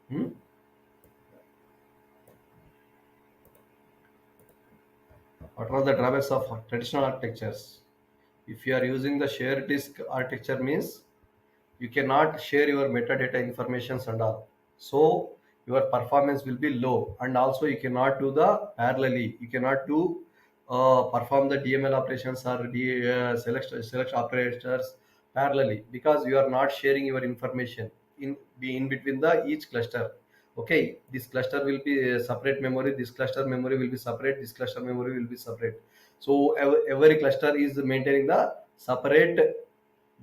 Hmm? What are the drawbacks of traditional architectures? If you are using the shared disk architecture means you cannot share your metadata informations and all, so your performance will be low, and also you cannot do the parallelly, you cannot do perform the DML operations or select operators parallelly, because you are not sharing your information in between the each cluster. Okay, this cluster will be a separate memory, this cluster memory will be separate, this cluster memory will be separate. So every cluster is maintaining the separate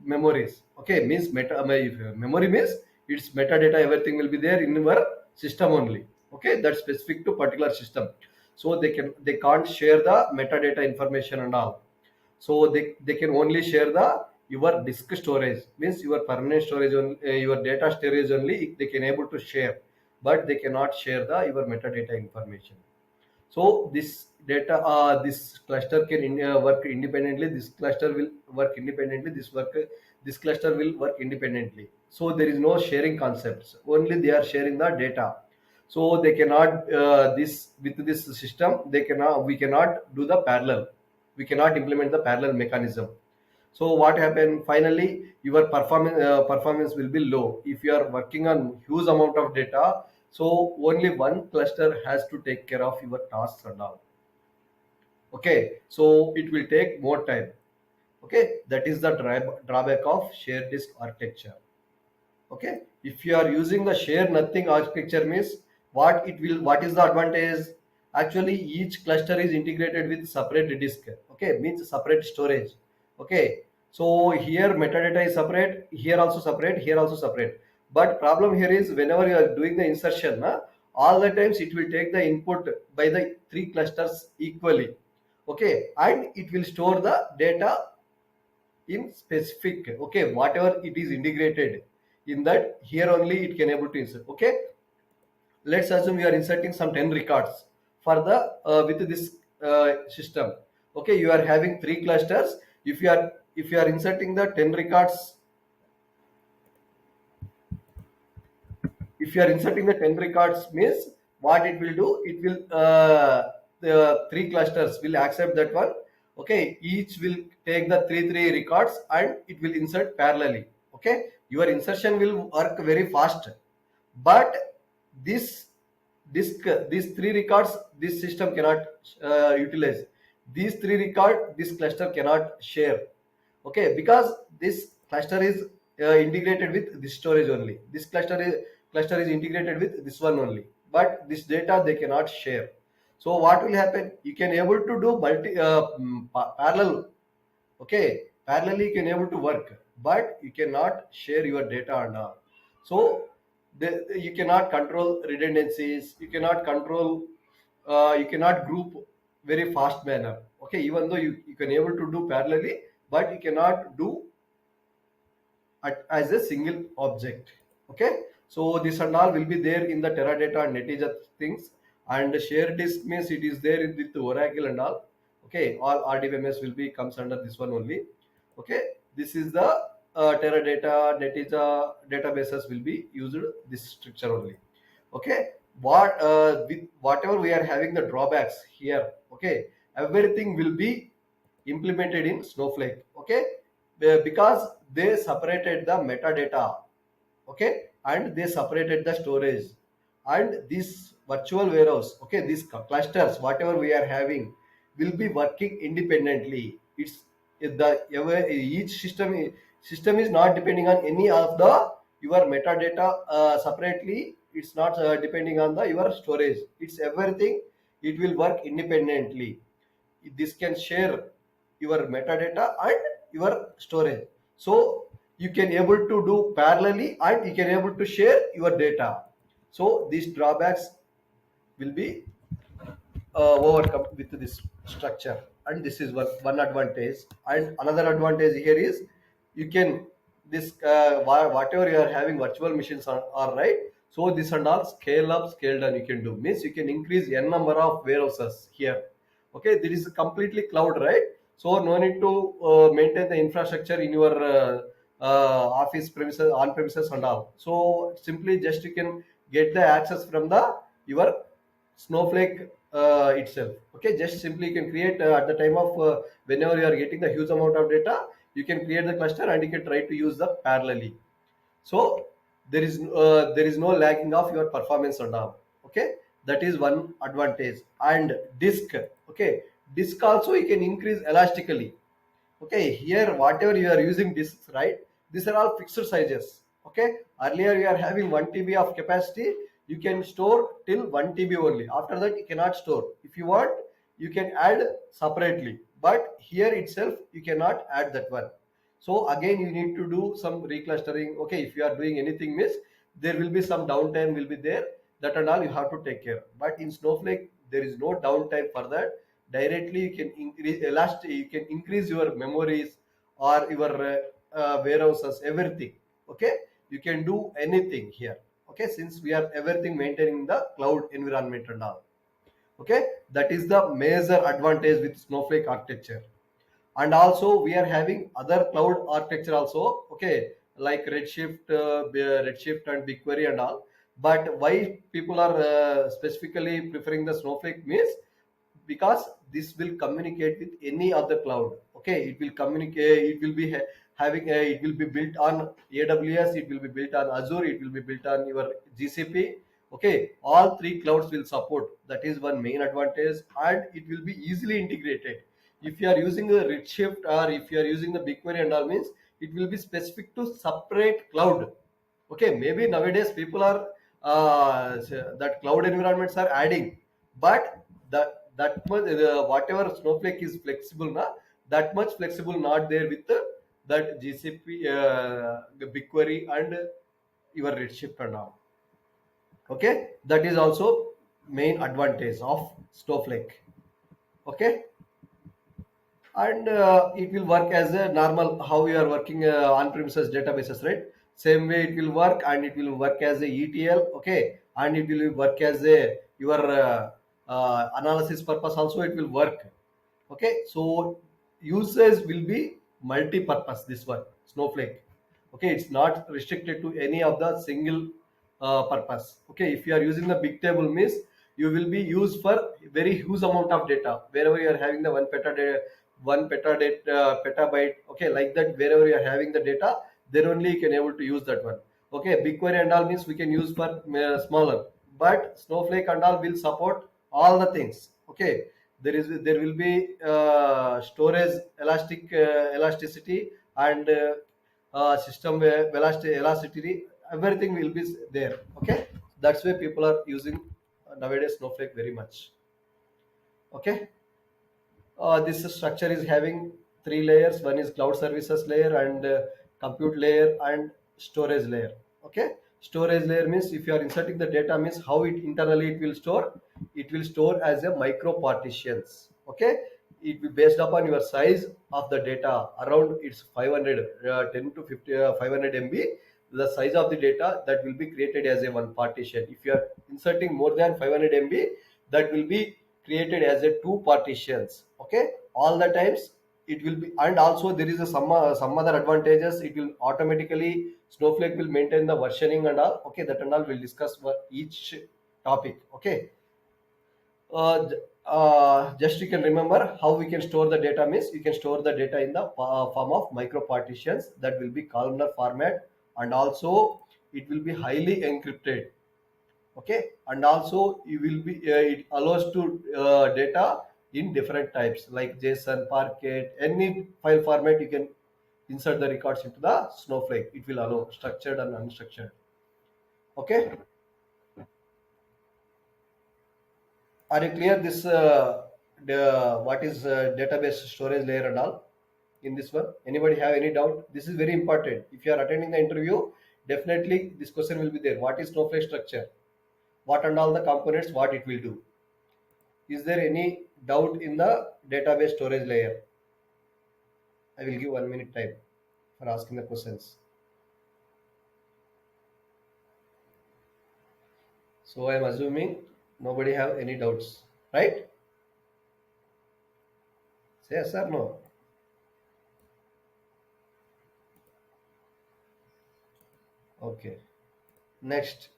memories. Okay, means memory means its metadata, everything will be there in your system only. Okay, that's specific to particular system. So they can't share the metadata information and all. So they can only share the your disk storage, means your permanent storage on your data storage only they can able to share, but they cannot share the your metadata information. So this data, this cluster can work independently, this cluster will work independently, this cluster will work independently. So there is no sharing concepts, only they are sharing the data. So they cannot this with this system they cannot, we cannot do the parallel, we cannot implement the parallel mechanism. So what happened finally, your performance will be low if you are working on huge amount of data. So only one cluster has to take care of your tasks and all. Okay, so it will take more time. Okay, that is the drawback of shared disk architecture. Okay, if you are using the share nothing architecture means what is the advantage? Actually each cluster is integrated with separate disk. Okay, means separate storage. Okay, so here metadata is separate, here also separate, here also separate. But problem here is whenever you are doing the insertion, all the times it will take the input by the three clusters equally. Okay, and it will store the data in specific. Okay, whatever it is integrated in that, here only it can able to insert. Okay, let's assume we are inserting some 10 records for the with this system. Okay, you are having three clusters. If you are inserting the 10 records, if you are inserting the 10 records means what it will do, it will the three clusters will accept that one. Okay, each will take the three records and it will insert parallelly. Okay, your insertion will work very fast, but this these three records this system cannot utilize. These three record this cluster cannot share. Okay, because this cluster is integrated with this storage only, this cluster is integrated with this one only, but this data they cannot share. So what will happen, you can able to do parallel. Okay, parallelly you can able to work, but you cannot share your data and all. So you cannot control redundancies, you cannot control you cannot group very fast manner. Okay, even though you can able to do parallelly, but you cannot do as a single object. Okay, so this and all will be there in the Teradata and Netezza things. And shared disk means it is there in with Oracle and all. Okay, all RDBMS will be comes under this one only. Okay, this is the Teradata Netezza databases will be used this structure only. Okay, what with whatever we are having the drawbacks here. Okay, everything will be implemented in Snowflake. Okay, because they separated the metadata. Okay, and they separated the storage, and this virtual warehouse, okay, these clusters whatever we are having will be working independently. It's the each system is not depending on any of the your metadata separately. It's not depending on the your storage, it's everything, it will work independently. This can share your metadata and your storage. So you can able to do parallelly and you can able to share your data. So these drawbacks will be overcome with this structure, and this is one advantage. And another advantage here is you can this whatever you are having virtual machines are right. So this and all scale up scale down you can do, means you can increase n number of warehouses here. Okay, this is completely cloud, right? So no need to maintain the infrastructure in your office premises, on premises and all. So simply just you can get the access from the your Snowflake itself. Okay, just simply you can create at the time of whenever you are getting the huge amount of data, you can create the cluster and you can try to use the parallelly. So there is no lagging of your performance and all. Okay, that is one advantage. And disk, okay, disk also you can increase elastically. Okay, here whatever you are using disks, right, these are all fixed sizes. Okay, earlier you are having 1 TB of capacity, you can store till 1 TB only. After that you cannot store. If you want, you can add separately, but here itself you cannot add that one. So again you need to do some reclustering. Okay, if you are doing anything miss, there will be some downtime will be there, that and all you have to take care. But in Snowflake there is no downtime for that. Directly you can increase elastic, you can increase your memories or your warehouses, everything. Okay, you can do anything here. Okay, since we are everything maintaining the cloud environment and all. Okay, that is the major advantage with Snowflake architecture. And also we are having other cloud architecture also. Okay, like Redshift and BigQuery and all. But why people are specifically preferring the Snowflake means because this will communicate with any other cloud. Okay, it will communicate, it will be having a, it will be built on AWS, it will be built on Azure, it will be built on your GCP. Okay, all three clouds will support. That is one main advantage, and it will be easily integrated. If you are using a Redshift or if you are using the BigQuery and all means, it will be specific to separate cloud. Okay, maybe nowadays people are that cloud environments are adding, but that much whatever Snowflake is flexible now, that much flexible not there with that GCP, BigQuery and your Redshift and all. Okay, that is also main advantage of Snowflake. Okay, and it will work as a normal how you are working on premises databases, right? Same way it will work, and it will work as a ETL. Okay, and it will work as a your analysis purpose also it will work. Okay, so users will be multi-purpose, this one Snowflake. Okay, it's not restricted to any of the single purpose. Okay, if you are using the big table means, you will be used for very huge amount of data wherever you are having the one petadata petabyte. Okay, like that, wherever you are having the data, then only you can able to use that one. Okay, BigQuery and all means we can use for smaller, but Snowflake and all will support all the things. Okay, there will be storage elasticity and system elasticity, everything will be there. Okay, that's why people are using nowadays Snowflake very much. Okay, this structure is having three layers. One is cloud services layer, and compute layer, and storage layer. Okay, storage layer means if you are inserting the data means how it internally it will store. It will store as a micro partitions. Okay, it will based upon your size of the data. Around it's 500 10 to 50 500 MB. The size of the data that will be created as a one partition. If you are inserting more than 500 MB, that will be created as a two partitions. Okay, all the times it will be. And also there is a some other advantages. It will automatically Snowflake will maintain the versioning and all. Okay, that and all we'll discuss for each topic. Okay, just you can remember how we can store the data means, you can store the data in the form of micro partitions that will be columnar format, and also it will be highly encrypted. Okay, and also you will be it allows to data in different types like JSON, Parquet, any file format you can insert the records into the Snowflake. It will allow structured and unstructured. Okay, are you clear this the what is database storage layer and all in this one? Anybody have any doubt? This is very important. If you are attending the interview, definitely this question will be there. What is Snowflake structure? What and all the components, what it will do? Is there any doubt in the database storage layer? I will give 1 minute time for asking the questions. So I am assuming nobody have any doubts, right? Say yes or no. Okay. Next,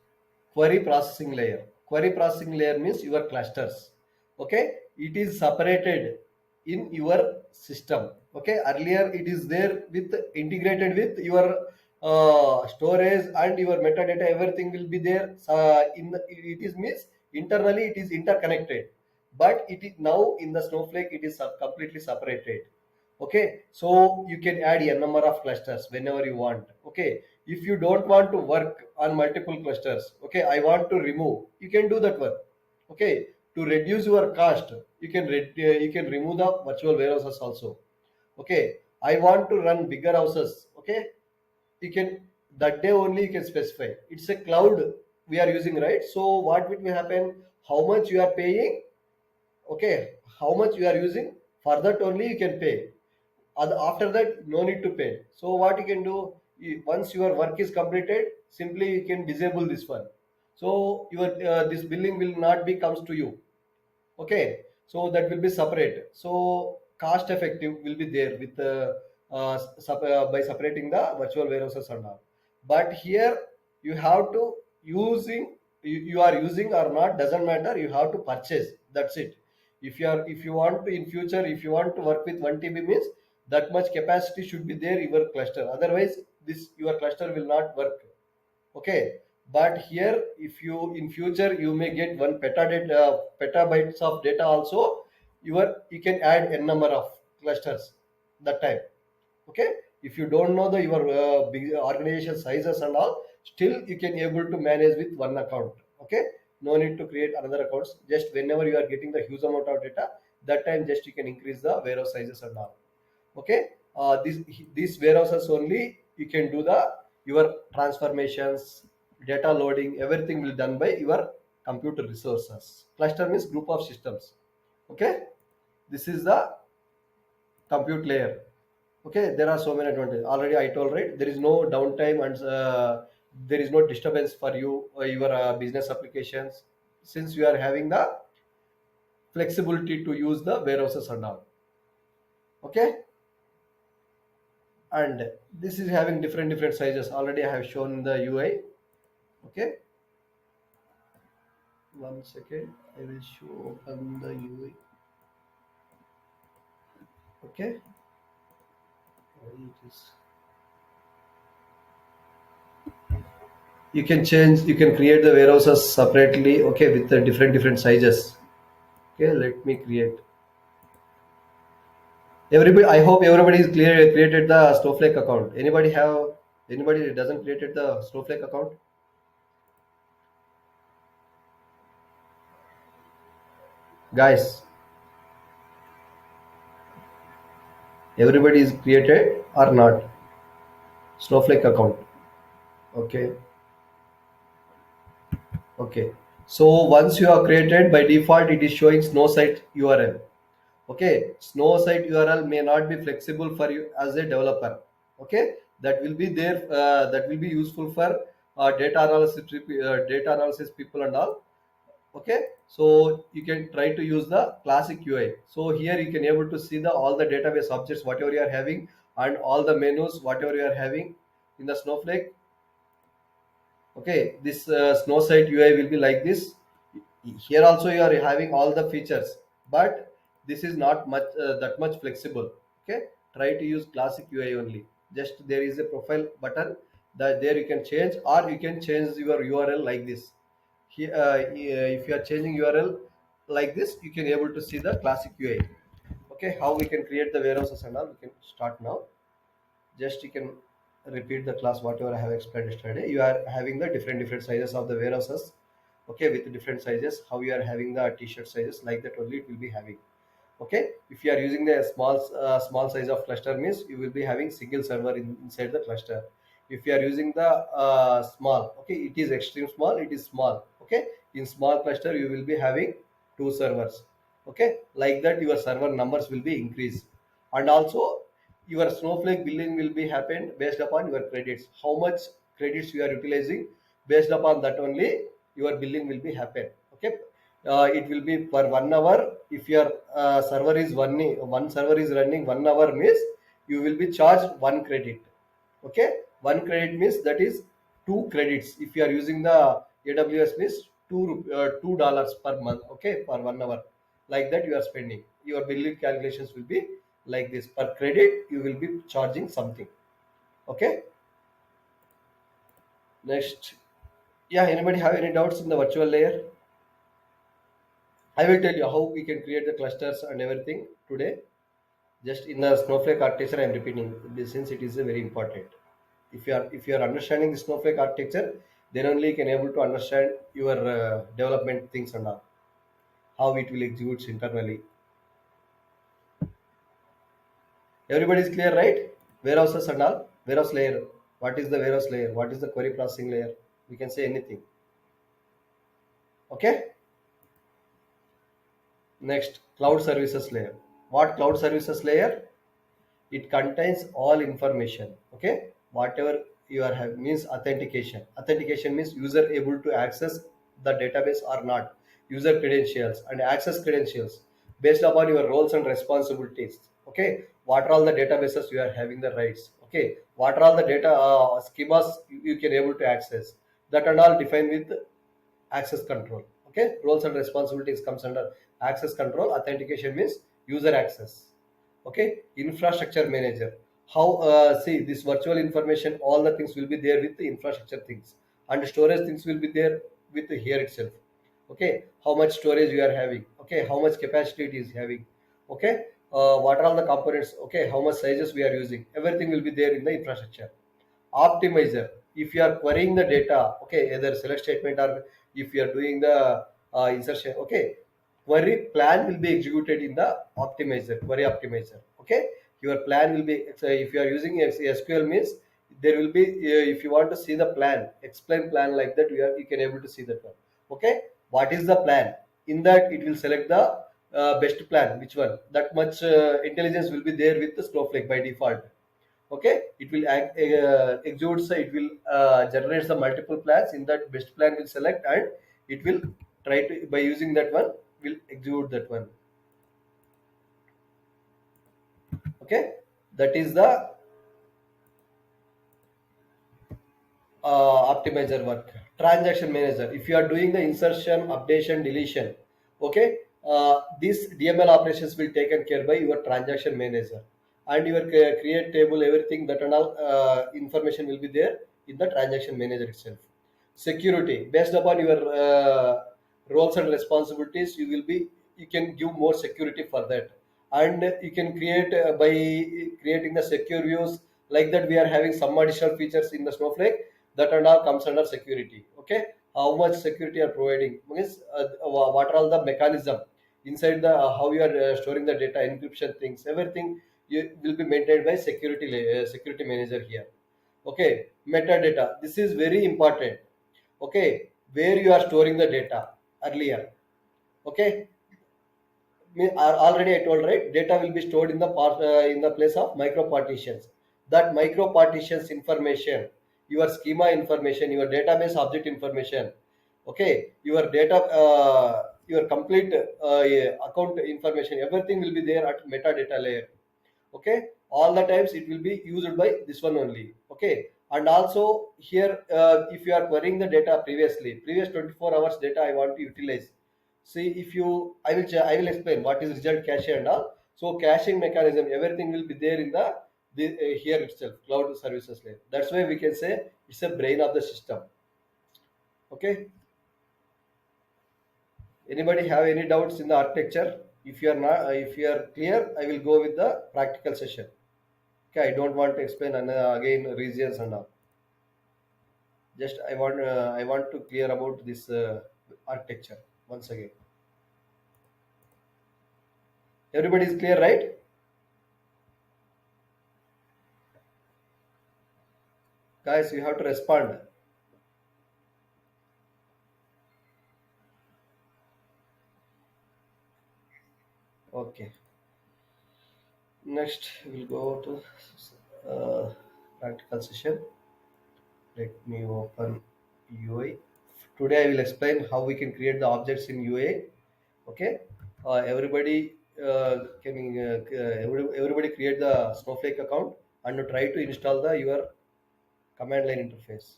query processing layer. Query processing layer means your clusters. Okay, it is separated in your system. Okay, earlier it is there with integrated with your storage and your metadata, everything will be there. It is means internally it is interconnected, but it is now in the Snowflake it is completely separated. Okay, so you can add a number of clusters whenever you want. Okay, if you don't want to work on multiple clusters, okay, I want to remove, you can do that work. Okay, to reduce your cost, you can remove the virtual warehouses also. Okay, I want to run bigger houses. Okay, you can, that day only you can specify. It's a cloud we are using, right? So what will happen, how much you are paying, okay, how much you are using, for that only you can pay. After that no need to pay. So what you can do, once your work is completed, simply you can disable this one. So your this billing will not be comes to you. Okay, so that will be separate. So cost effective will be there with by separating the virtual warehouses and all. But here you have to using, you are using or not doesn't matter, you have to purchase, that's it. If you are, if you want to in future, if you want to work with 1 TB means that much capacity should be there in your cluster, otherwise this your cluster will not work. Okay, but here if you in future you may get one petabytes of data also, you can add a number of clusters that time. Okay, if you don't know the your big organization sizes and all, still you can able to manage with one account. Okay, no need to create another accounts, just whenever you are getting the huge amount of data, that time just you can increase the warehouse sizes and all. Okay, these warehouses only you can do the your transformations, data loading, everything will done by your computer resources. Cluster means group of systems. Okay, this is the compute layer. Okay, there are so many advantages already I told, right? There is no downtime and there is no disturbance for you or your business applications, since you are having the flexibility to use the warehouses and all. Okay, and this is having different sizes, already I have shown the UI. Okay, one second, I will show open the UI. Okay, it is, you can change, you can create the warehouses separately. Okay, with the different sizes. Okay, let me create. Everybody, I hope everybody is clear created the Snowflake account. Anybody have, anybody doesn't created the Snowflake account? Guys, everybody is created or not Snowflake account? Okay, okay, so once you are created, by default it is showing snow site URL. Okay, snow site URL may not be flexible for you as a developer. Okay, that will be there, that will be useful for data analysis people and all. Okay, so you can try to use the classic UI. So here you can able to see the all the database objects whatever you are having, and all the menus whatever you are having in the Snowflake. Okay, this snow site UI will be like this. Here also you are having all the features, but this is not much that much flexible. Okay, try to use classic UI only. Just there is a profile button, that there you can change, or you can change your URL like this. Here if you are changing URL like this, you can able to see the classic UI. Okay, how we can create the warehouses and all, we can start now. Just you can repeat the class whatever I have explained yesterday. You are having the different sizes of the warehouses. Okay, with different sizes, how you are having the t-shirt sizes, like that only it will be having. Okay, if you are using the small size of cluster means you will be having single server inside the cluster. If you are using the small, okay, it is extreme small, it is small. Okay, in small cluster you will be having two servers. Okay, like that your server numbers will be increased. And also your Snowflake billing will be happened based upon your credits, how much credits you are utilizing. Based upon that only your billing will be happen. Okay, it will be per 1 hour. If your server is one server is running 1 hour means you will be charged one credit. Okay, one credit means that is two credits if you are using the AWS means $2 per month, okay, for 1 hour. Like that you are spending. Your billing calculations will be like this. Per credit, you will be charging something. Okay. Next, yeah. Anybody have any doubts in the virtual layer? I will tell you how we can create the clusters and everything today. Just in the Snowflake architecture, I am repeating this since it is very important. If you are understanding the Snowflake architecture, then only you can able to understand your development things and all, how it will execute internally. Everybody is clear, right? Warehouses and all, warehouse layer. What is the warehouse layer? What is the query processing layer? We can say anything. Okay. Next, cloud services layer. What cloud services layer? It contains all information. Okay, whatever you are have means authentication means user able to access the database or not, user credentials and access credentials based upon your roles and responsibilities. Okay, what are all the databases you are having the rights. Okay, what are all the data schemas you can able to access, that and all defined with access control. Okay, roles and responsibilities comes under access control. Authentication means user access. Okay, infrastructure manager, how see this virtual information, all the things will be there with the infrastructure things, and storage things will be there with the here itself. Okay, how much storage you are having. Okay, how much capacity it is having. Okay, what are all the components. Okay, how much sizes we are using, everything will be there in the infrastructure. Optimizer, if you are querying the data, okay, either select statement or if you are doing the insertion, okay, query plan will be executed in the optimizer, query optimizer. Okay, your plan will be, so if you are using SQL means there will be if you want to see the plan, explain plan like that, you can able to see that one. Okay, what is the plan, in that it will select the best plan, which one, that much intelligence will be there with the Snowflake by default. Okay, it will execute, it will generate the multiple plans, in that best plan will select, and it will try to, by using that one, will execute that one. Okay, that is the optimizer work. Transaction manager, if you are doing the insertion, updation, deletion, okay, these DML operations will taken care by your transaction manager, and your create table, everything, that and all information will be there in the transaction manager itself. Security, based upon your roles and responsibilities, you can give more security for that, and you can create by creating the secure views. Like that, we are having some additional features in the Snowflake, that and all comes under security. Okay, how much security are providing means what are all the mechanism inside the how you are storing the data, encryption things, everything will be maintained by security manager here. Okay, metadata, this is very important. Okay, where you are storing the data earlier. Okay, already I told, right, data will be stored in the in the place of micro partitions. That micro partitions information, your schema information, your database object information, okay, your data your complete account information, everything will be there at metadata layer. Okay, all the times it will be used by this one only. Okay, and also here if you are querying the data previous 24 hours data I want to utilize. See, if you, I will explain what is result cache and all. So caching mechanism, everything will be there in the here itself, cloud services layer. That's why we can say it's a brain of the system. Okay, anybody have any doubts in the architecture? If you are not, if you are clear, I will go with the practical session. Okay, I don't want to explain again regions and all. Just I want to clear about this architecture once again. Everybody is clear, right? Guys, you have to respond. Okay. Next, we'll go to practical session. Let me open UI. Today, I will explain how we can create the objects in UA. Okay. Everybody everybody create the Snowflake account and try to install the your command line interface.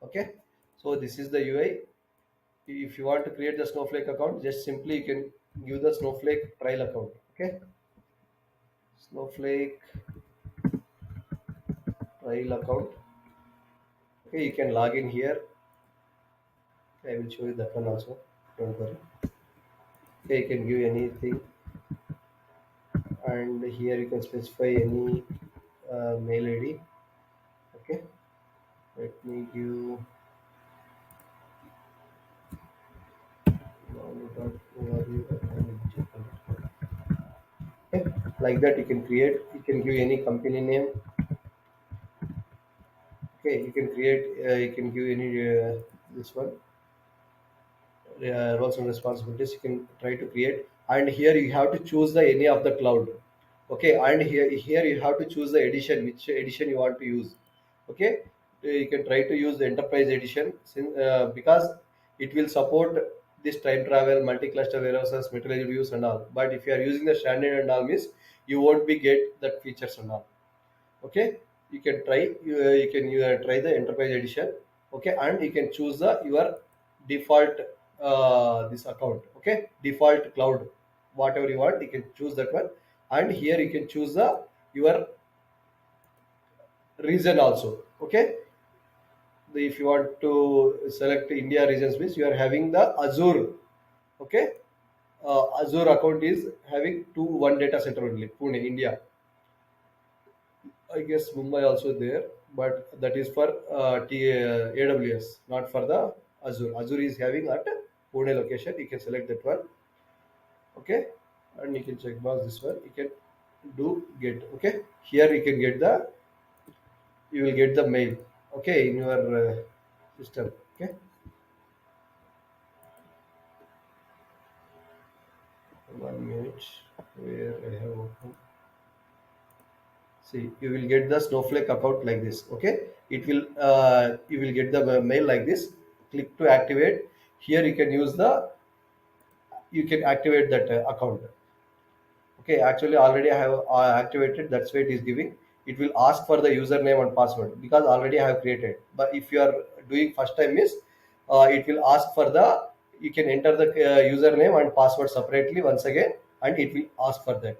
Okay, So this is the UI. If you want to create the Snowflake account, just simply you can give the Snowflake trial account. Okay, Snowflake trial account. Okay, you can log in here. I will show you that one also. Don't worry. Okay, you can give anything, and here you can specify any mail ID. Okay, let me give okay. Like that you can create. You can give any company name. Okay, you can create. You can give any this one roles and responsibilities. You can try to create, and here you have to choose the any of the cloud. Okay, and here you have to choose the edition, which edition you want to use. Okay, you can try to use the enterprise edition since, because it will support this time travel, multi-cluster warehouses, material views and all. But if you are using the standard and all means, you won't be get that features and all. Okay, you can try, you can try the enterprise edition. Okay, and you can choose the your default this account. Okay, default cloud, whatever you want, you can choose that one. And here you can choose the your region also. Okay, if you want to select India regions means you are having the Azure. Okay, Azure account is having one data center only, Pune, India. I guess Mumbai also there, but that is for AWS, not for the Azure. Azure is having at Pune location. You can select that one. Okay, and you can check box this one. You can do get. Okay, here you can get the, you will get the mail. Okay, in your system. Okay, 1 minute where I have opened. See, you will get the Snowflake account like this. Okay, it will you will get the mail like this. Click to activate. Here you can use the, you can activate that account. Okay, actually already I have activated. That's why it is giving. It will ask for the username and password because already I have created. But if you are doing first time is, it will ask for the. You can enter the username and password separately once again, and it will ask for that.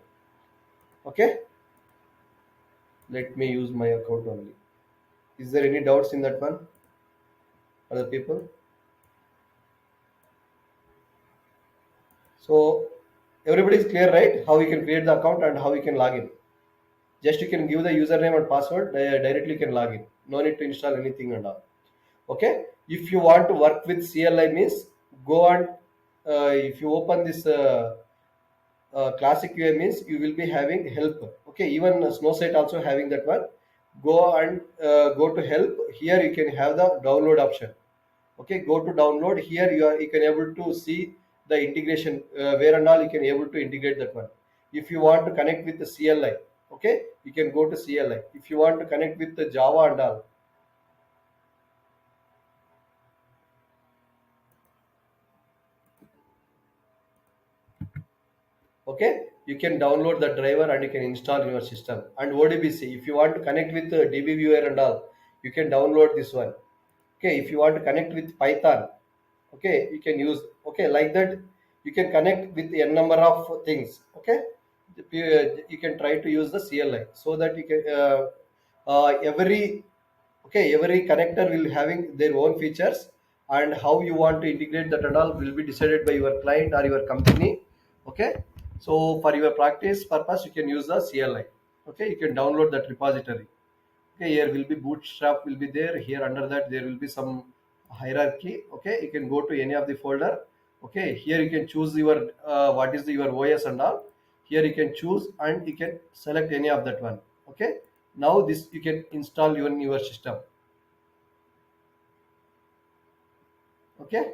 Okay, let me use my account only. Is there any doubts in that one, other people? So everybody is clear, right? How you can create the account and how you can log in. Just you can give the username and password, directly you can log in. No need to install anything and all. Okay. If you want to work with CLI means, go and if you open this classic UI means, you will be having help. Okay. Even Snowsite also having that one. Go and go to help. Here you can have the download option. Okay, go to download. Here you can able to see the integration, where and all you can able to integrate that one. If you want to connect with the CLI, okay, you can go to CLI. If you want to connect with the Java and all, okay, you can download the driver and you can install in your system. And ODBC, if you want to connect with the DB viewer and all, you can download this one. Okay, if you want to connect with Python, okay, you can use. Okay, like that you can connect with n number of things. Okay, you can try to use the CLI so that you can every, okay, every connector will having their own features, and how you want to integrate that and all will be decided by your client or your company. Okay, so for your practice purpose you can use the CLI. Okay, you can download that repository. Okay, here will be bootstrap will be there. Here under that there will be some hierarchy. Okay, you can go to any of the folder. Okay, here you can choose your what is your OS and all. Here you can choose and you can select any of that one. Okay, now this you can install in your system. Okay,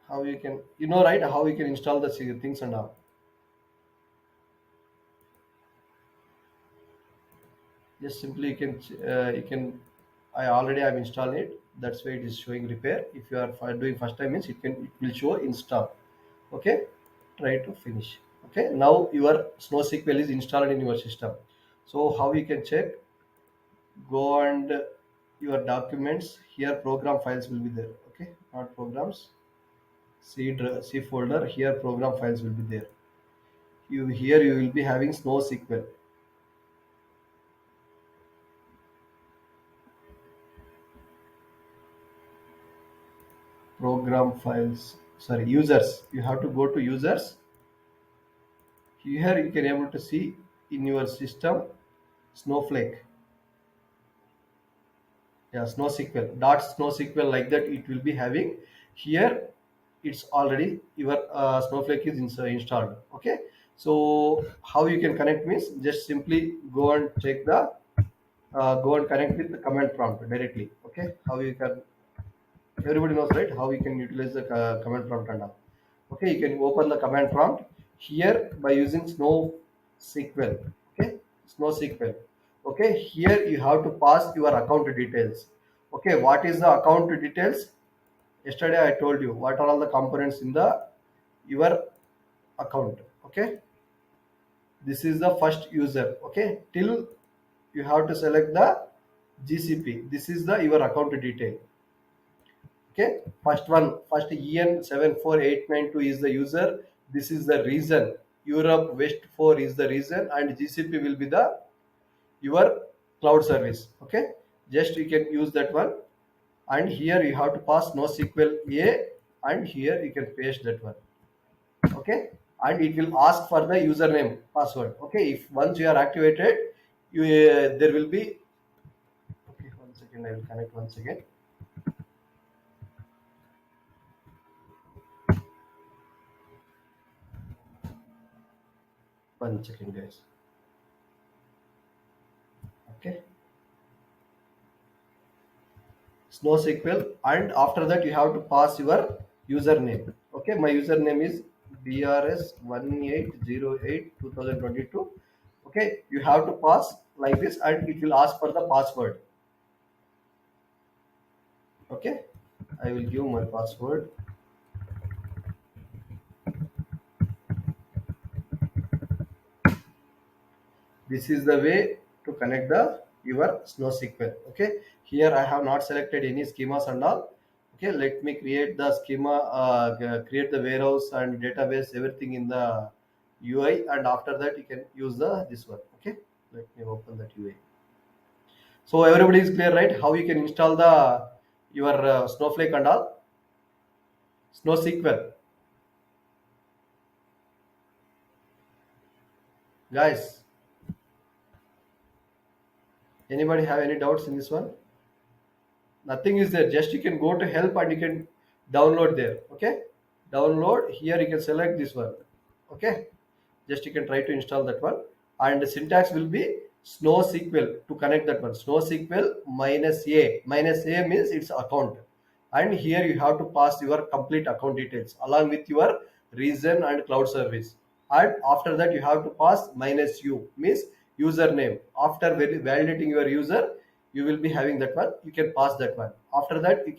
how you can, you know, right, how you can install the things and all. Just simply you can, I already have installed it. That's why it is showing repair. If you are doing first time means, it will show install. Okay, try to finish. Okay, now your SnowSQL is installed in your system. So how you can check, go and your documents. Here program files will be there. Okay, not programs. C folder. Here program files will be there. You will be having SnowSQL program files. Sorry, users. You have to go to users. Here you can able to see in your system Snowflake. Yeah, SnowSQL. Dot SnowSQL like that. It will be having here. It's already your Snowflake is installed. Okay. So how you can connect means just simply go and check the go and connect with the command prompt directly. Okay, how you can, everybody knows right how you can utilize the command prompt and all. Okay, you can open the command prompt here by using SnowSQL. Okay, SnowSQL. Okay, here you have to pass your account details. Okay, what is the account details? Yesterday I told you what are all the components in the your account. Okay, this is the first user. Okay, till you have to select the GCP. This is the your account detail. Okay, first one, first EN74892 is the user. This is the region. Europe West 4 is the region, and GCP will be the your cloud service. Okay, just you can use that one, and here you have to pass NoSQL A, and here you can paste that one. Okay, and it will ask for the username password. Okay, if once you are activated, you there will be. Okay, 1 second, I will connect once again. 1 second, guys. Okay, SnowSQL, and after that you have to pass your username. Okay, my username is BRS1808 2022. Okay, you have to pass like this, and it will ask for the password. Okay, I will give my password. This is the way to connect the your SnowSQL. Okay, here I have not selected any schemas and all. Okay, let me create the schema, create the warehouse and database, everything in the UI, and after that you can use the this one. Okay, let me open that UI. So everybody is clear, right, how you can install the your Snowflake and all, SnowSQL. Guys, anybody have any doubts in this one? Nothing is there, just you can go to help and you can download there. Okay, download here, you can select this one. Okay, just you can try to install that one, and the syntax will be SnowSQL to connect that one. SnowSQL minus a means it's account, and here you have to pass your complete account details along with your region and cloud service, and after that you have to pass minus u means username. After validating your user, you will be having that one, you can pass that one. After that you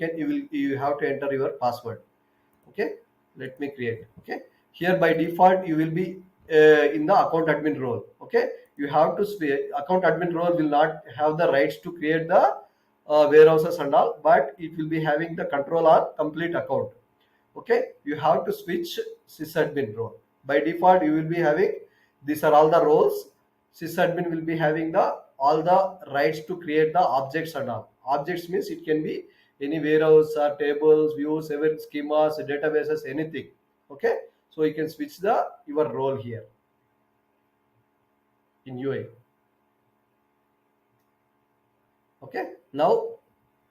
have to enter your password. Okay, let me create. Okay, here by default you will be in the account admin role. Okay, you have to account admin role will not have the rights to create the warehouses and all, but it will be having the control on complete account. Okay, you have to switch sysadmin role. By default you will be having, these are all the roles. Sysadmin will be having the all the rights to create the objects and all. Objects means it can be any warehouse or tables, views, even schemas, databases, anything. Okay, so you can switch the your role here in UI. Okay, now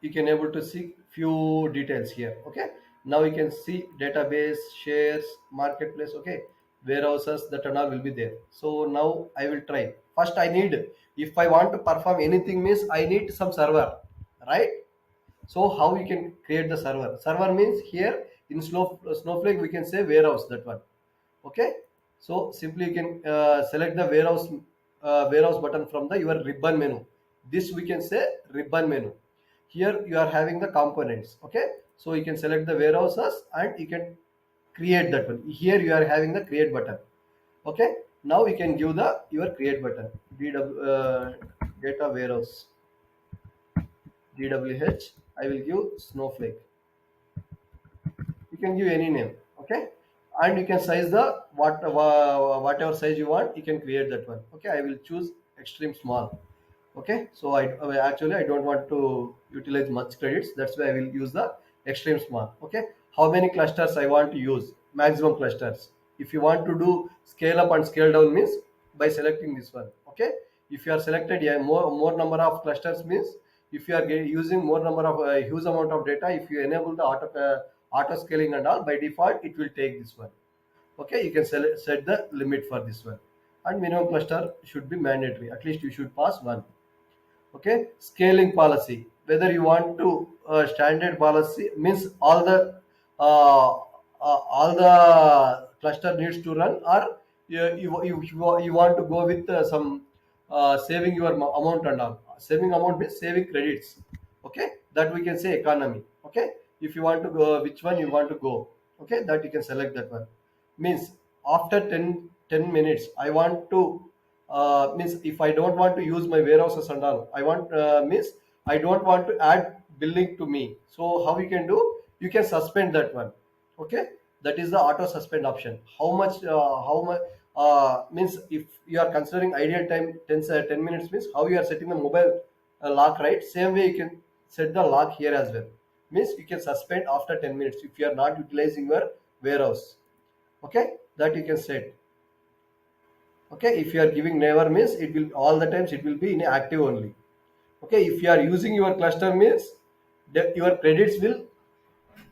you can able to see few details here. Okay, now you can see database, shares, marketplace. Okay, warehouses, that and all will be there. So now I will try. First I need, if I want to perform anything means I need some server, right? So how you can create the server means here in Snowflake we can say warehouse, that one. Okay, so simply you can select the warehouse button from the your ribbon menu. This we can say ribbon menu. Here you are having the components. Okay, so you can select the warehouses and you can create that one. Here you are having the create button. Okay, now you can give the your create button, data warehouse, dwh. I will give Snowflake. You can give any name, okay, and you can size the whatever size you want. You can create that one, okay. I will choose extreme small, okay. So actually I don't want to utilize much credits, that's why I will use the extreme small, okay. How many clusters I want to use? Maximum clusters. If you want to do scale up and scale down means by selecting this one, okay. If you are selected, yeah, more number of clusters means if you are using more number of huge amount of data, if you enable the auto scaling and all, by default it will take this one, okay. You can set the limit for this one, and minimum cluster should be mandatory, at least you should pass one, okay. Scaling policy, whether you want to standard policy means uh, all the cluster needs to run, or you want to go with some saving your amount and all. Saving amount means saving credits, okay, that we can say economy, okay. If you want to go which one you want to go, okay, that you can select that one. Means after 10 minutes I want to means if I don't want to use my warehouses and all, I want means I don't want to add billing to me. So how you can do? You can suspend that one, okay. That is the auto suspend option. How much means if you are considering ideal time 10 minutes means how you are setting the mobile lock, right? Same way you can set the lock here as well. Means you can suspend after 10 minutes if you are not utilizing your warehouse, okay. That you can set, okay. If you are giving never means it will all the times it will be inactive only, okay. If you are using your cluster means your credits will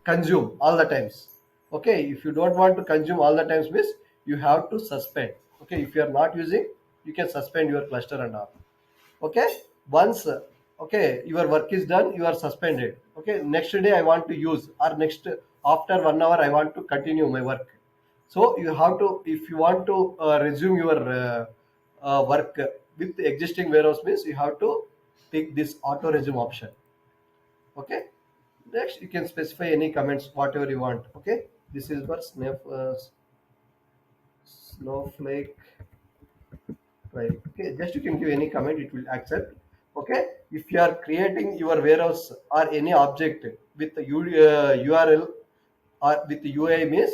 consume all the times, okay. If you don't want to consume all the times means you have to suspend, okay. If you are not using, you can suspend your cluster and all, okay. Once okay your work is done, you are suspended, okay. Next day I want to use, or next after 1 hour I want to continue my work. So you have to, if you want to resume your work with the existing warehouse means you have to pick this auto resume option, okay. Next you can specify any comments whatever you want, okay. This is for Snowflake, right, okay. Just you can give any comment, it will accept, okay. If you are creating your warehouse or any object with the url or with the ui means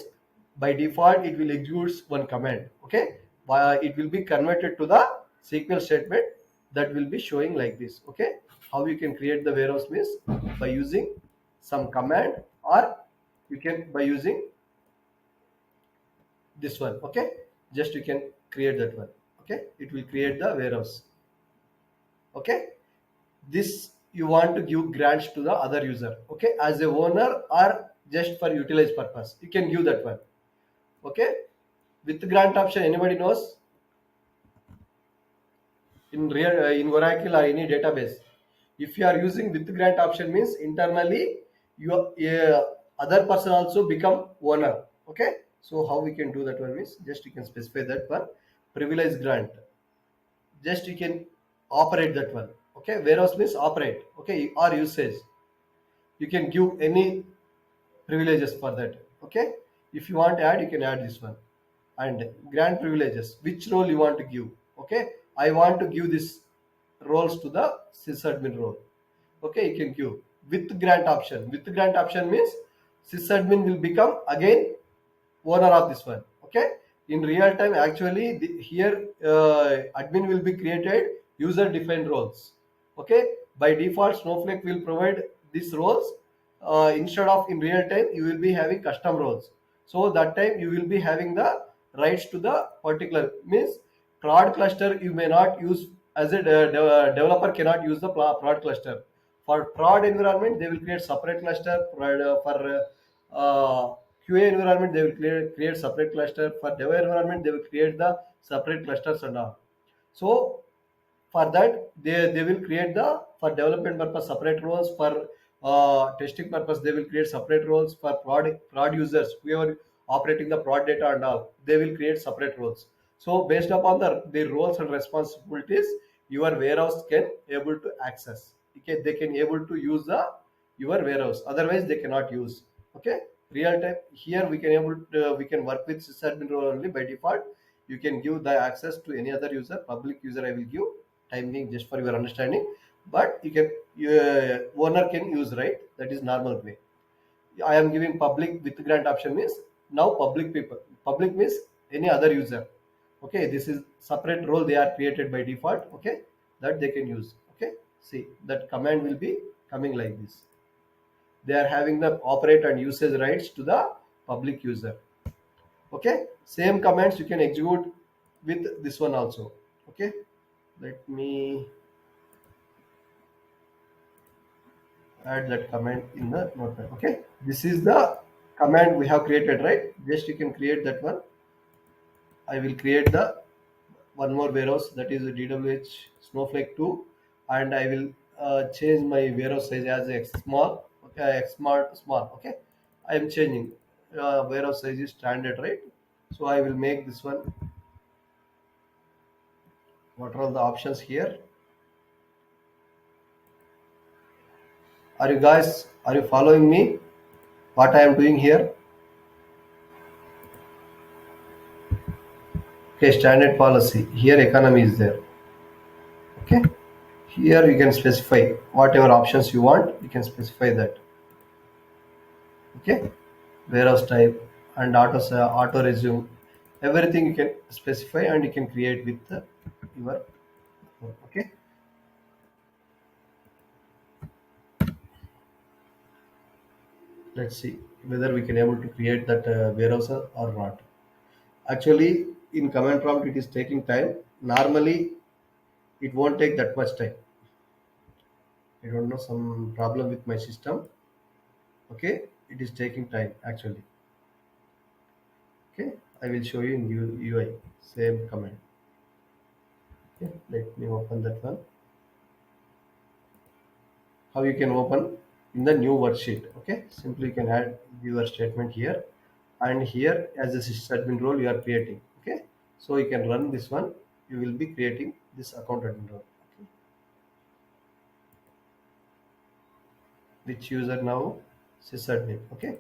by default it will execute one command, okay. It will be converted to the SQL statement that will be showing like this, okay. How you can create the warehouse means by using some command, or you can by using this one, okay. Just you can create that one, okay. It will create the warehouse, okay. This you want to give grants to the other user, okay, as a owner or just for utilize purpose, you can give that one, okay. With grant option, anybody knows? In real in Oracle or any database, if you are using with grant option means internally your other person also become owner, okay. So how we can do that one means just you can specify that one. Privilege grant, just you can operate that one, okay. Warehouse means operate, okay, or usage. You can give any privileges for that, okay. If you want to add, you can add this one. And grant privileges, which role you want to give, okay. I want to give this roles to the sysadmin role, okay. You can give with grant option. With grant option means sysadmin will become again owner of this one, okay. In real time actually here admin will be created user defined roles, okay. By default Snowflake will provide these roles. Instead of in real time you will be having custom roles, so that time you will be having the rights to the particular means prod cluster you may not use. As a developer cannot use the prod cluster. For prod environment they will create separate cluster. For QA environment they will create separate cluster. For dev environment they will create the separate clusters and all. So for that they will create the, for development purpose separate roles. For testing purpose they will create separate roles. For prod users whoever operating the prod data and all, they will create separate roles. So based upon the roles and responsibilities your warehouse can able to access, okay. They can able to use the your warehouse, otherwise they cannot use, okay. Real time here we can able to, we can work with sysadmin role only by default. You can give the access to any other user. Public user I will give time being just for your understanding, but you can owner can use, right? That is normal way. I am giving public with grant option means now public people. Public means any other user. Okay, this is separate role they are created by default. Okay, that they can use. Okay, see that command will be coming like this. They are having the operate and usage rights to the public user. Okay, same commands you can execute with this one also. Okay, let me add that command in the notepad. Okay, this is the command we have created, right? Just you can create that one. I will create the one more warehouse, that is a DWH Snowflake 2, and I will change my warehouse size as X small. Okay, X small. Okay, I am changing. Warehouse size is standard, right? So I will make this one. What are all the options here? Are you guys? Are you following me? What I am doing here? Okay, standard policy. Here economy is there. Okay. Here you can specify whatever options you want. You can specify that. Okay. Warehouse type and auto resume. Everything you can specify and you can create with your phone. Okay. Let's see whether we can able to create that warehouse or not. Actually, in command prompt it is taking time. Normally, it won't take that much time. I don't know, some problem with my system. Okay, it is taking time actually. Okay, I will show you in UI same command. Okay, let me open that one. How you can open in the new worksheet? Okay, simply you can add your statement here, and here as a sysadmin role you are creating. Okay, so you can run this one. You will be creating this account admin role. Okay. Which user now? Sysadmin. Okay,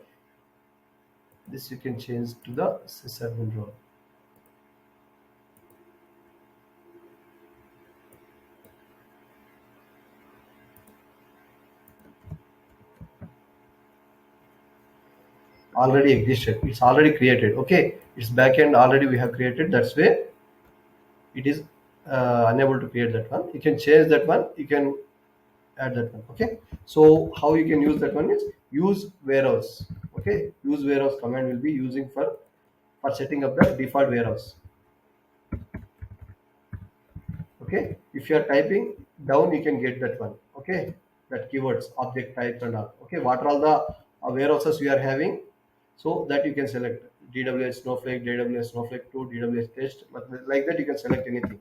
this you can change to the sysadmin role. Already existed, it's already created. Okay, it's backend already we have created, that's way it is unable to create that one. You can change that one, you can add that one. Okay, so how you can use that one is use warehouse. Okay, use warehouse command will be using for setting up the default warehouse. Okay, if you are typing down you can get that one. Okay, that keywords object types and all. Okay, what are all the warehouses we are having, so that you can select DWS Snowflake, DWS Snowflake 2, DWS test, but like that you can select anything.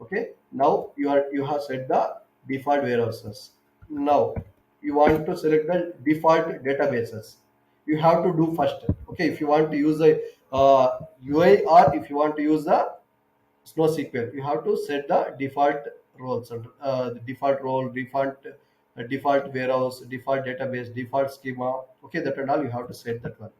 Okay, now you have set the default warehouses. Now you want to select the default databases. You have to do first. Okay, if you want to use the UI or if you want to use the SnowSQL, you have to set the default roles, the default role, default warehouse, default database, default schema. Okay, that and all you have to set that one.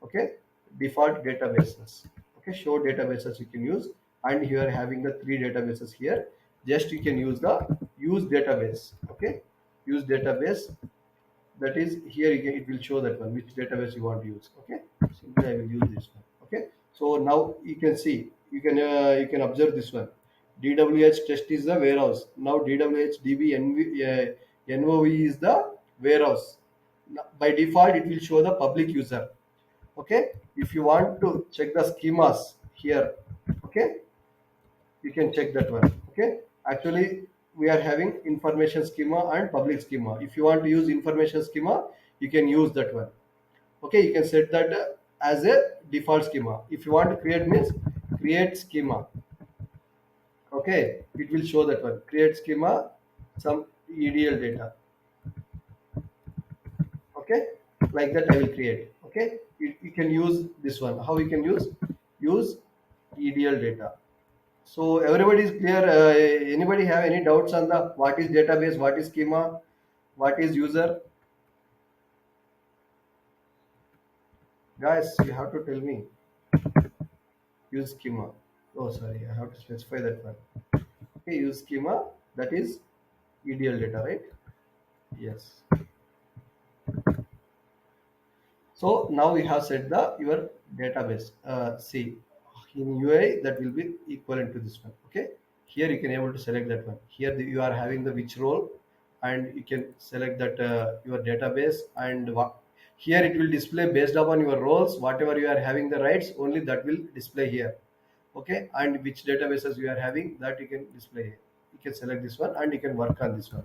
Okay, default databases. Okay, show databases you can use, and here having the three databases here. Just you can use the use database. Okay, use database, that is here you it will show that one which database you want to use. Okay, simply I will use this one. Okay, so now you can see, you can observe this one. DWH test is the warehouse. Now DWH DB NOV is the warehouse. By default it will show the public user. Okay, if you want to check the schemas here, okay, you can check that one. Okay, actually we are having information schema and public schema. If you want to use information schema you can use that one. Okay, you can set that as a default schema. If you want to create means create schema. Okay, it will show that one, create schema, some EDL data. Okay, like that I will create. Okay, you can use this one. How you can use EDL data. So everybody is clear. Anybody have any doubts on the what is database, what is schema, what is user? Guys, you have to tell me. Use schema. Oh, sorry, I have to specify that one. Okay, use schema. That is EDL data, right? Yes. So now we have set the your database. See, in UI that will be equivalent to this one. Okay. Here you can able to select that one. Here you are having the which role, and you can select that your database and here it will display based upon your roles. Whatever you are having the rights, only that will display here. Okay, and which databases you are having that you can display here. You can select this one and you can work on this one.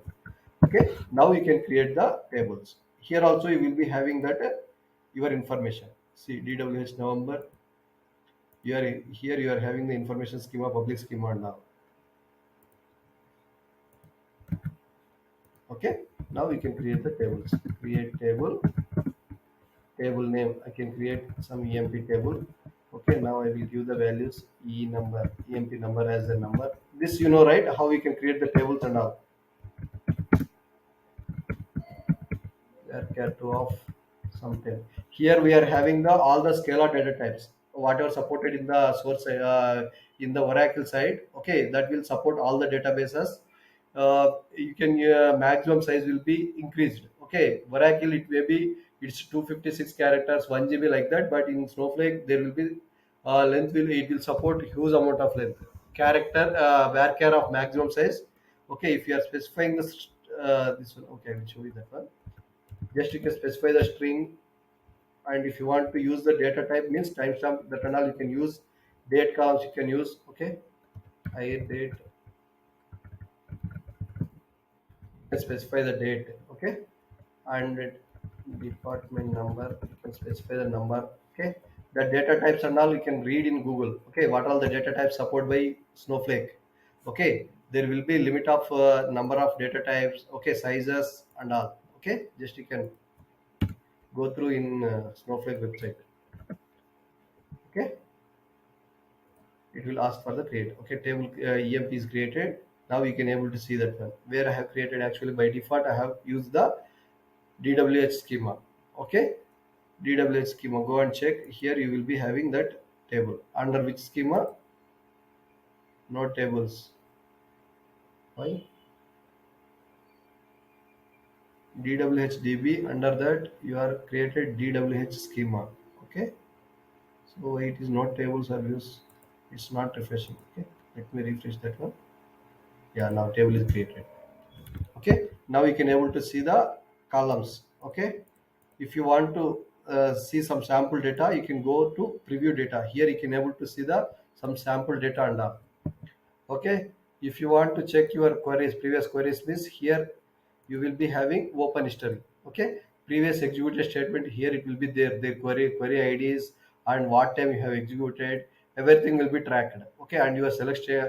Okay, now you can create the tables. Here also you will be having that your information. See DWH November. You are here. You are having the information schema, public schema now. Okay. Now we can create the tables. Create table. Table name. I can create some EMP table. Okay. Now I will give the values E number, EMP number as a number. This you know right? How we can create the tables and all. Care to of something. Here we are having the all the scalar data types, whatever supported in the source in the Oracle side. Okay, that will support all the databases. You can maximum size will be increased. Okay, Oracle it may be it's 256 characters, 1 GB like that, but in Snowflake there will be length will it will support huge amount of length. Character varchar of maximum size. Okay, if you are specifying this one, okay, I will show you that one. Just you can specify the string, and if you want to use the data type means timestamp that and all you can use. Date columns you can use. Okay, I date, you can specify the date. Okay, and department number you can specify the number. Okay, the data types and all you can read in Google. Okay, what all the data types support by Snowflake. Okay, there will be limit of number of data types. Okay, sizes and all. Okay, just you can go through in Snowflake website. Okay, it will ask for the create. Okay, table EMP is created. Now you can able to see that one where I have created. Actually by default I have used the DWH schema. Okay, DWH schema, go and check. Here you will be having that table under which schema. No tables. Why? DWH under that you are created DWH schema. Okay, so it is not tables are used. It's not refreshing. Okay, let me refresh that one. Yeah, now table is created. Okay, now you can able to see the columns. Okay, if you want to see some sample data you can go to preview data. Here you can able to see the some sample data and all. Okay, if you want to check your queries, previous queries means here you will be having open history. Okay, previous executed statement, here it will be there, their query IDs and what time you have executed, everything will be tracked. Okay, and your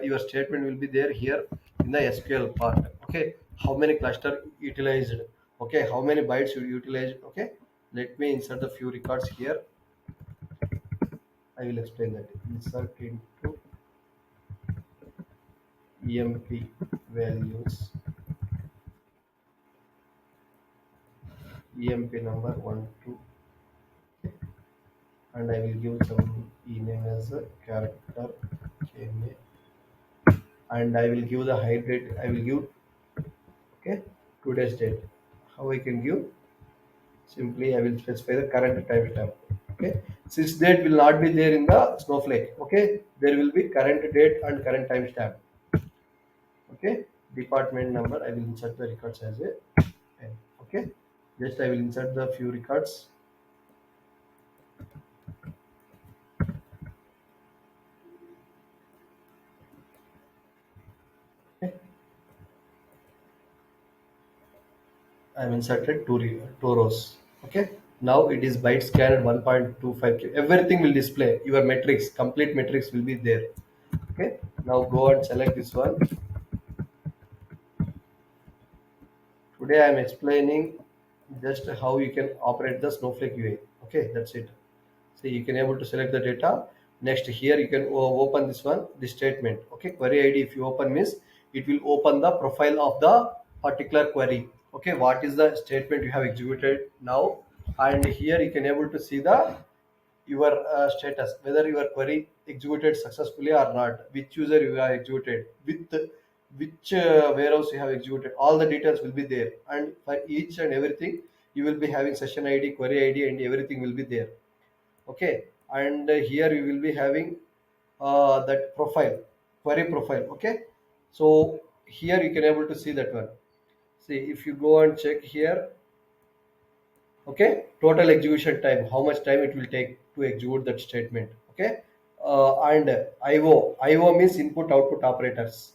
your statement will be there here in the SQL part. Okay, how many cluster utilized. Okay, how many bytes you utilized. Okay, let me insert the few records here. I will explain that. Insert into EMP values, EMP number 1 2, and I will give some ename as a character KMA, and I will give the height date. I will give okay today's date. How I can give? Simply I will specify the current timestamp. Okay, since date will not be there in the Snowflake. Okay, there will be current date and current timestamp. Okay, department number. I will insert the records as a pen. Okay, just I will insert the few records. Okay. I'm inserted two rows. Okay. Now it is byte scanned 1.25 K. Everything will display. Your metrics, complete metrics will be there. Okay. Now go and select this one. Today I am explaining just how you can operate the Snowflake UI. Okay, that's it. So you can able to select the data. Next here you can open this one, this statement. Okay, query ID if you open means it will open the profile of the particular query. Okay, what is the statement you have executed now, and here you can able to see the your status, whether your query executed successfully or not, which user you have executed with, which warehouse you have executed, all the details will be there, and for each and everything you will be having session id, query id, and everything will be there. Okay, and here you will be having that profile, query profile. Okay, so here you can able to see that one. See, if you go and check here, okay, total execution time, how much time it will take to execute that statement. Okay, and io means input output operations,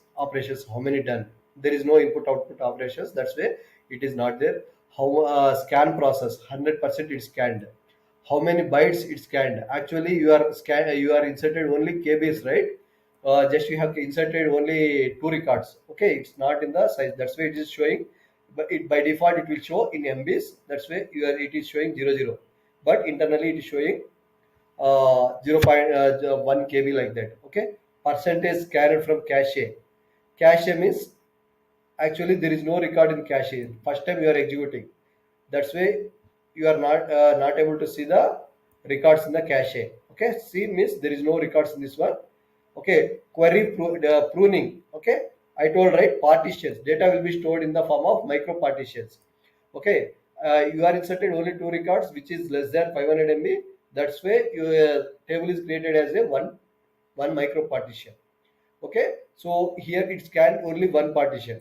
how many done. There is no input output operations, that's why it is not there. How scan process, 100% it's scanned. How many bytes it's scanned. Actually you are inserted only kbs, right? Just you have inserted only two records. Okay, it's not in the size, that's why it is showing. But it by default it will show in mbs, that's why it is showing 00. But internally it is showing 0.1 kb like that. Okay, percentage scanned from cache. Cache means actually there is no record in cache. First time you are executing, that's why you are not able to see the records in the cache. Okay, c means there is no records in this one. Okay, pruning. Okay, I told, right, partitions, data will be stored in the form of micro partitions. Okay, you are inserted only two records which is less than 500 mb, that's why your table is created as a one micro partition. Okay, so here it scan only one partition,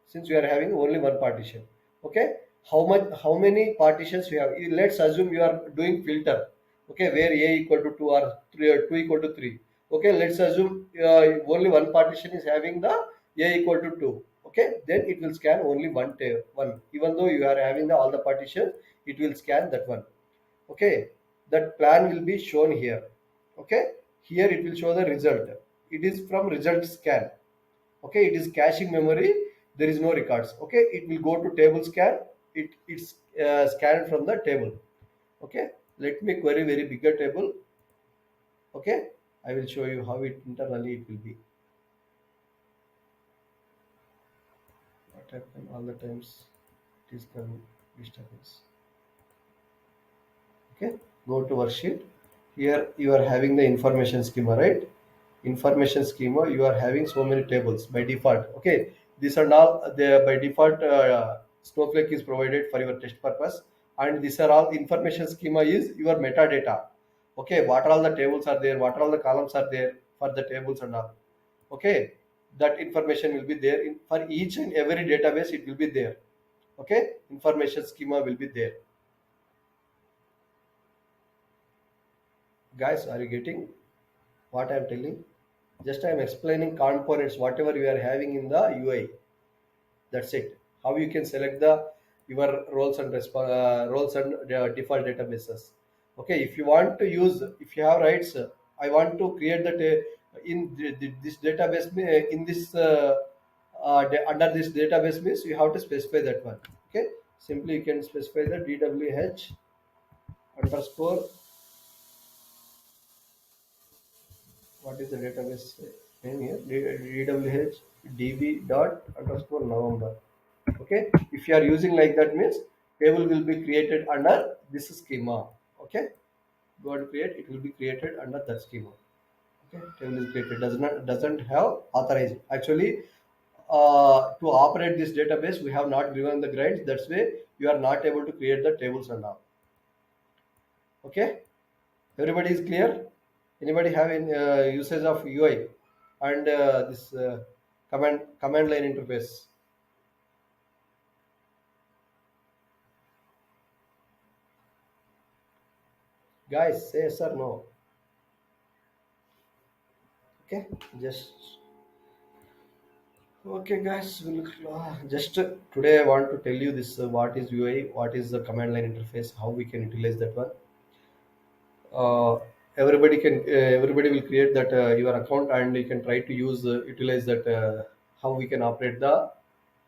since we are having only one partition. Okay, how many partitions you have? Let's assume you are doing filter. Okay, where a equal to 2 or 3 or 2 equal to 3. Okay, let's assume only one partition is having the a equal to 2. Okay, then it will scan only one, even though you are having the all the partitions, it will scan that one. Okay, that plan will be shown here. Okay, here it will show the result. It is from result scan. Okay, it is caching memory, there is no records. Okay, it will go to table scan. It's scanned from the table. Okay, let me query very bigger table. Okay, I will show you how it internally it will be. What happen all the times, it is coming disturbance. Okay, go to worksheet. Here you are having the information schema, right? Information schema, you are having so many tables by default. Okay, these are all the by default. Snowflake is provided for your test purpose, and these are all information schema is your metadata. Okay, what are all the tables are there, what are all the columns are there for the tables and all. Okay, that information will be there for each and every database, it will be there. Okay, information schema will be there. Guys, are you getting what I am telling? Just I am explaining components, whatever you are having in the UI. That's it. How you can select the your roles and default databases. Okay, if you want to use, if you have rights, I want to create that this database in this under this database means you have to specify that one. Okay, simply you can specify the dwh underscore, what is the database name here, dwh db dot underscore november. Okay, if you are using like that means table will be created under this schema. Okay, go and create, it will be created under that schema. Okay, table is created, doesn't have authorized. Actually, to operate this database we have not given the grades, that's why you are not able to create the tables and all. Okay, everybody is clear? Anybody have any usage of UI and this command line interface? Guys, say yes or no. Okay, just okay, guys. We'll, just today I want to tell you this: what is UI, what is the command line interface, how we can utilize that one. Uh, everybody will create that your account, and you can try to use utilize that how we can operate the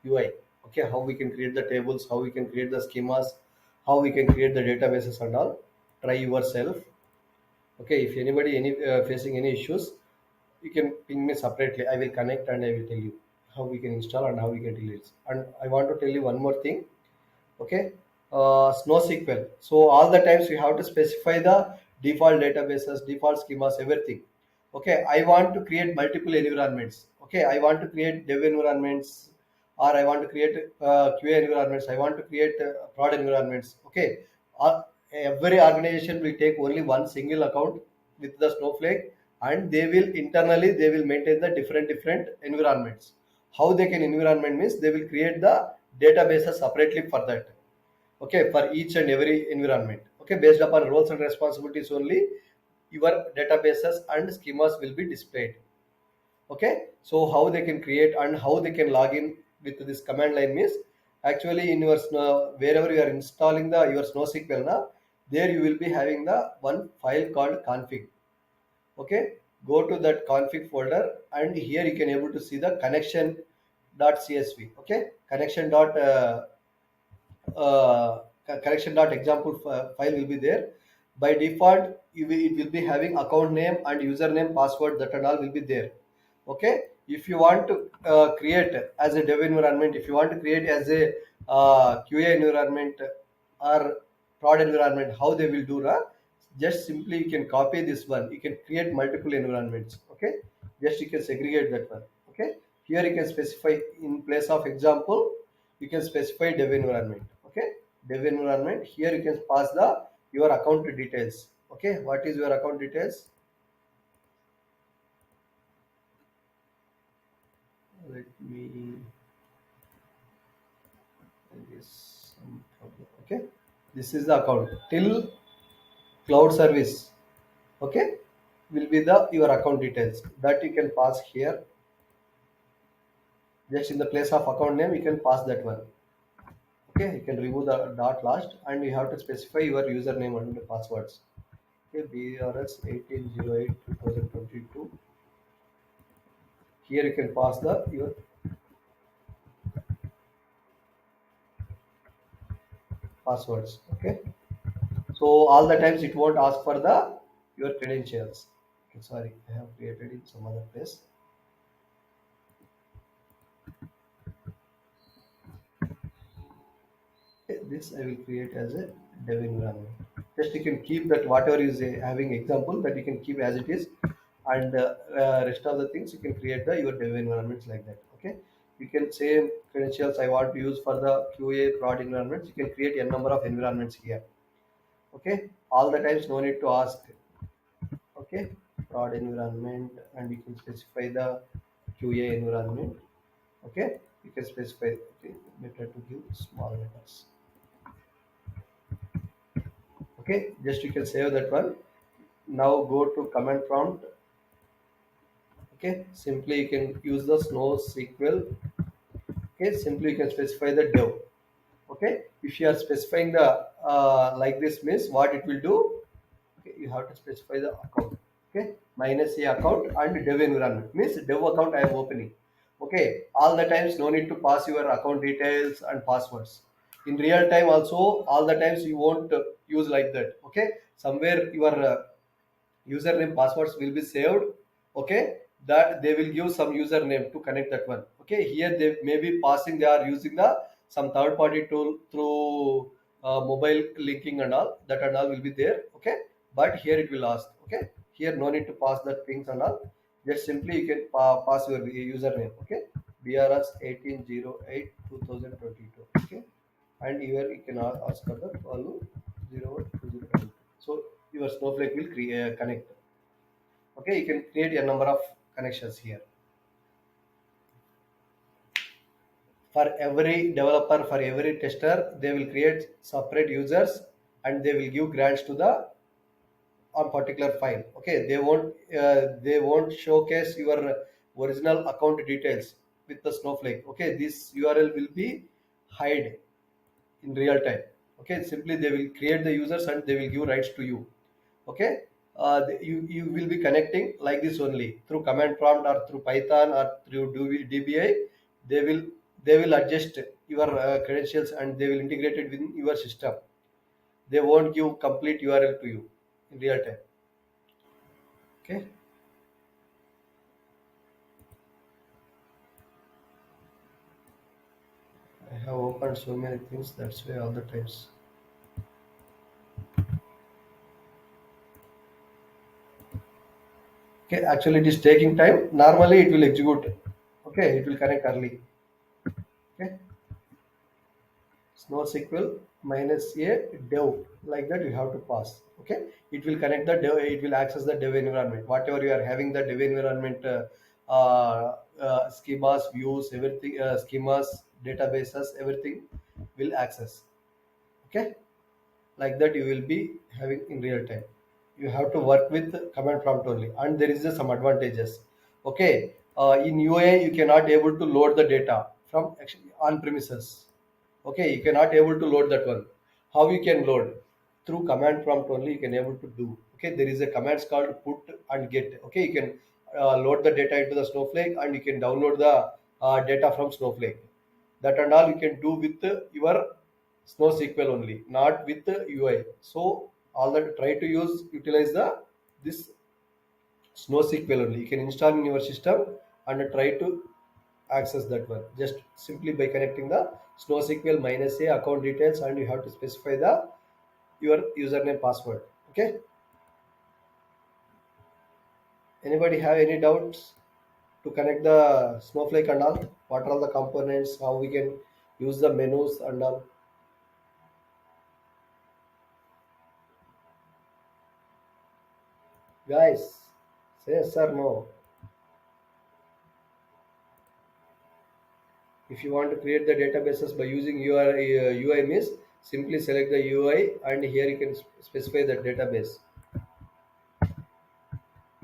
UI. Okay, how we can create the tables, how we can create the schemas, how we can create the databases and all. Try yourself. Okay, if anybody facing any issues, you can ping me separately. I will connect and I will tell you how we can install and how we can delete. And I want to tell you one more thing. Okay, SnowSQL. So all the times we have to specify the default databases, default schemas, everything. Okay, I want to create multiple environments. Okay, I want to create dev environments, or I want to create QA environments, I want to create prod environments. Okay, uh, every organization will take only one single account with the Snowflake, and they will internally they will maintain the different environments. How they can environment means they will create the databases separately for that. Okay, for each and every environment. Okay, based upon roles and responsibilities only, your databases and schemas will be displayed. Okay, so how they can create and how they can log in with this command line means, actually in your wherever you are installing the your SnowSQL now, there you will be having the one file called config. Okay, go to that config folder, and here you can able to see the connection.csv. Okay, connection dot collection.example file will be there. By default, it will be having account name and username, password, that and all will be there. Okay, if you want to create as a dev environment, if you want to create as a QA environment or prod environment, how they will do that? Just simply you can copy this one, you can create multiple environments. Okay, just you can segregate that one. Okay, here you can specify in place of example, you can specify dev environment. Okay, dev environment, here you can pass the your account details. Okay, what is your account details? Let me this some problem. Okay, this is the account till cloud service. Okay, will be the your account details that you can pass here. Just in the place of account name you can pass that one. Okay, you can remove the dot last, and you have to specify your username and the passwords. Okay, BRS 1808 2022. Here you can pass the your passwords. Okay, so all the times it won't ask for the your credentials. Okay, sorry, I have created in some other place. Okay, this I will create as a dev environment. Just you can keep that whatever is having example that you can keep as it is, and rest of the things you can create the your dev environments like that. Okay, you can say credentials I want to use for the QA prod environments. You can create a number of environments here. Okay, all the times no need to ask. Okay, prod environment, and you can specify the QA environment. Okay, you can specify. Okay, better to give small letters. Okay, just you can save that one. Now go to command prompt. Okay, simply you can use the snow SQL. Okay, simply you can specify the dev. Okay, if you are specifying the like this means what it will do. Okay, you have to specify the account. Okay, minus a account and dev environment means dev account I am opening. Okay, all the times no need to pass your account details and passwords. In real time also, all the times you won't use like that. Okay, somewhere your username passwords will be saved. Okay, that they will give some username to connect that one. Okay, here they may be passing, they are using the some third party tool through mobile linking and all that and all will be there. Okay, but here it will ask. Okay, here no need to pass that things and all, just simply you can pass your username. Okay, brs 1808 2022. Okay, and here you can ask for the value 012022. So your Snowflake will connect. Okay, you can create a number of connections here. For every developer, for every tester, they will create separate users, and they will give grants to the on particular file. Okay, they won't showcase your original account details with the Snowflake. Okay, this URL will be hide in real time. Okay, simply they will create the users and they will give rights to you. Okay, you will be connecting like this only through command prompt or through Python or through DBA. They will adjust your credentials, and they will integrate it within your system. They won't give complete URL to you in real time. Okay, I have opened so many things, that's why all the times. Okay, Okay, actually it is taking time. Normally it will execute. Okay, it will connect early. Okay, SnowSQL minus a dev, like that you have to pass. Okay, it will connect the dev, it will access the dev environment, whatever you are having the dev environment, schemas, views, everything, schemas, databases, everything will access. Okay, like that you will be having in real time. You have to work with command prompt only, and there is some advantages. Okay, in ua you cannot able to load the data from actually on premises. Okay, you cannot able to load that one. How you can load? Through command prompt only you can able to do. Okay, there is a commands called put and get. Okay, you can load the data into the Snowflake, and you can download the data from Snowflake. That and all you can do with your SnowSQL only, not with the UI. So all that try to use utilize the this SnowSQL only. You can install in your system and try to access that one just simply by connecting the SnowSQL minus a account details, and you have to specify the your username password. Okay, anybody have any doubts to connect the Snowflake and all? What are all the components? How we can use the menus and all? Guys, say yes or no. If you want to create the databases by using your UI means simply select the UI, and here you can specify the database.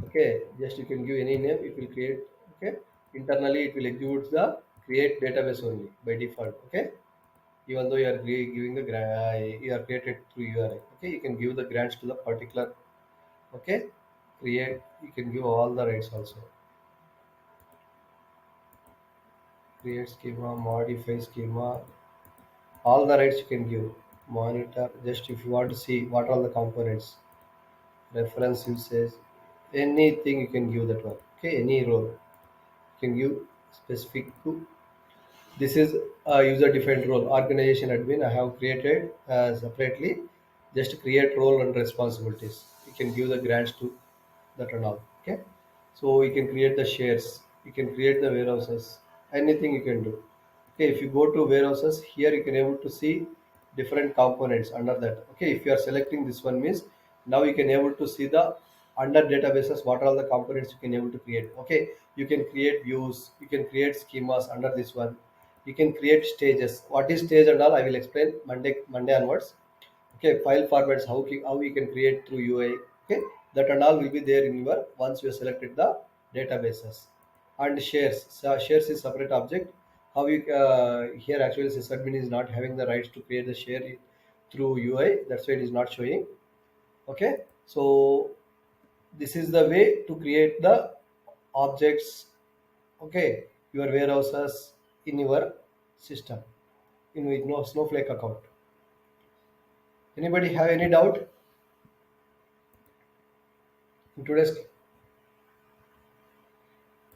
Okay, just you can give any name, it will create. Okay, internally it will execute the create database only by default. Okay, even though you are giving the you are created through URI. Okay, you can give the grants to the particular. Okay, create, you can give all the rights also. Create schema, modify schema, all the rights you can give. Monitor, just if you want to see what are the components, reference usage, anything you can give that one. Okay, any role you can give specific to. This is a user defined role. Organization admin I have created separately. Just create role and responsibilities. You can give the grants to that and all. Okay, so you can create the shares. You can create the warehouses. Anything you can do. Okay, if you go to warehouses, here you can able to see different components under that. Okay, if you are selecting this one means now you can able to see the under databases what are all the components you can able to create. Okay, you can create views, you can create schemas under this one. You can create stages. What is stage and all I will explain Monday onwards. Okay, file formats, how we can create through UI. Okay, that and all will be there in your once you have selected the databases. And shares, so shares is separate object. How you here actually sysadmin is not having the rights to create the share through UI, that's why it is not showing. Okay, so this is the way to create the objects. Okay, your warehouses in your system in with no Snowflake account. Anybody have any doubt in today's?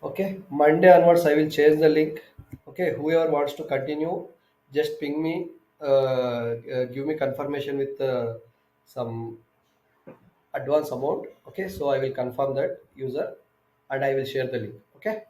Okay, Monday onwards I will change the link. Okay, whoever wants to continue, just ping me, give me confirmation with some advance amount. Okay, so I will confirm that user, and I will share the link. Okay.